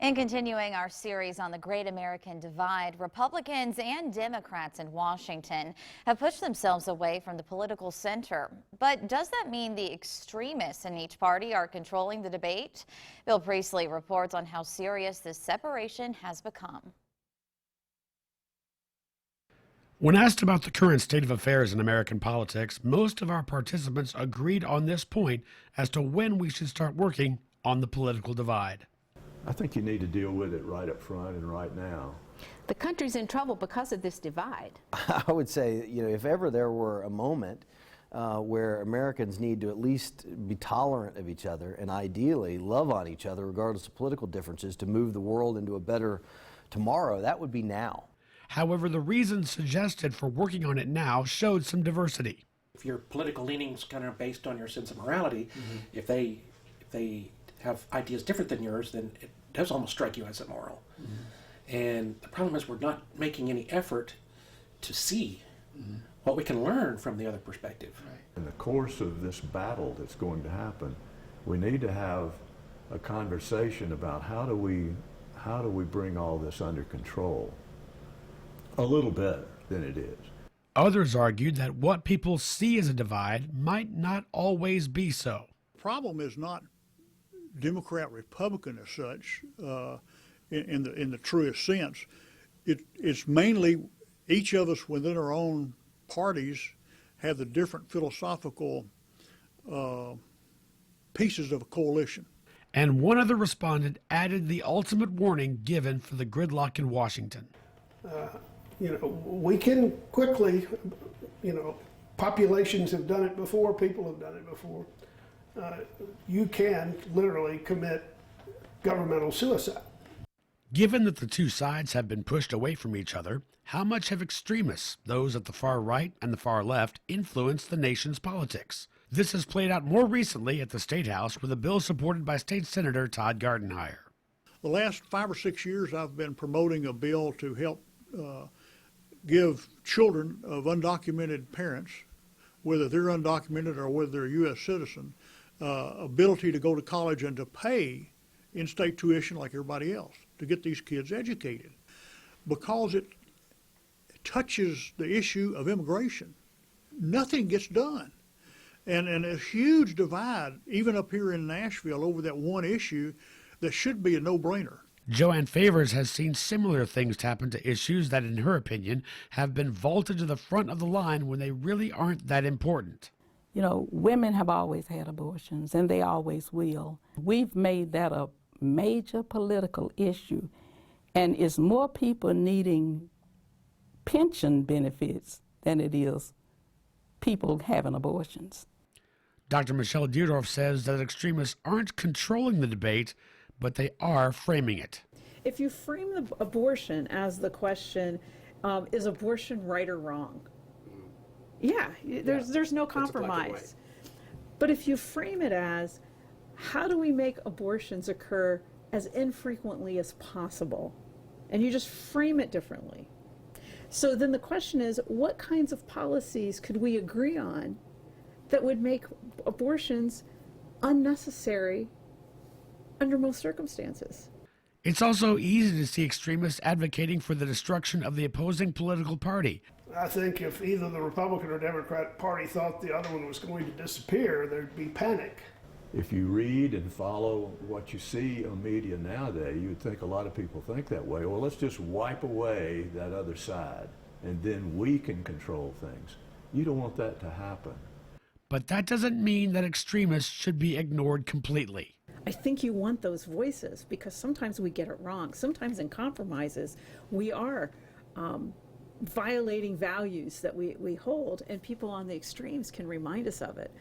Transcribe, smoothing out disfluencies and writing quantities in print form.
In continuing our series on the Great American Divide, Republicans and Democrats in Washington have pushed themselves away from the political center. But does that mean the extremists in each party are controlling the debate? Bill Priestley reports on how serious this separation has become. When asked about the current state of affairs in American politics, most of our participants agreed on this point as to when we should start working on the political divide. I think you need to deal with it right up front and right now. The country's in trouble because of this divide. I would say, if ever there were a moment where Americans need to at least be tolerant of each other and ideally love on each other regardless of political differences to move the world into a better tomorrow, that would be now. However, the reasons suggested for working on it now showed some diversity. If your political leanings kind of based on your sense of morality, if they have ideas different than yours, then it does almost strike you as immoral. And the problem is we're not making any effort to see what we can learn from the other perspective. In the course of this battle that's going to happen, we need to have a conversation about how do we bring all this under control a little better than it is. Others argued that what people see as a divide might not always be so. The problem is not Democrat, Republican as such, in the truest sense. It's mainly each of us within our own parties have the different philosophical pieces of a coalition. And one other respondent added the ultimate warning given for the gridlock in Washington. We can quickly, populations have done it before, people have done it before. You can literally commit governmental suicide. Given that the two sides have been pushed away from each other, how much have extremists, those at the far right and the far left, influenced the nation's politics? This has played out more recently at the State House with a bill supported by State Senator TODD GARDENHIRE. The last 5 or 6 years I've been promoting a bill to help give children of undocumented parents, whether they're undocumented or whether they're a U.S. citizen, ability to go to college and to pay in-state tuition like everybody else to get these kids educated, because it touches the issue of immigration. Nothing gets done. And a huge divide, even up here in Nashville, over that one issue that should be a no-brainer. JOANNE Favors has seen similar things happen to issues that, in her opinion, have been vaulted to the front of the line when they really aren't that important. Women have always had abortions, and they always will. We've made that a major political issue, and it's more people needing pension benefits than it is people having abortions. Dr. Michelle DEARDORFF says that extremists aren't controlling the debate, but they are framing it. If you frame the abortion as the question, is abortion right or wrong? Yeah, there's no compromise. But if you frame it as, how do we make abortions occur as infrequently as possible? And you just frame it differently. So then the question is, what kinds of policies could we agree on that would make abortions unnecessary under most circumstances? It's also easy to see extremists advocating for the destruction of the opposing political party. I think if either the Republican or Democrat Party thought the other one was going to disappear, there'd be panic. If you read and follow what you see on media nowadays, you would think a lot of people think that way. Well, let's just wipe away that other side, and then we can control things. You don't want that to happen. But that doesn't mean that extremists should be ignored completely. I think you want those voices, because sometimes we get it wrong. Sometimes in compromises, we are violating values that we hold, and people on the extremes can remind us of it.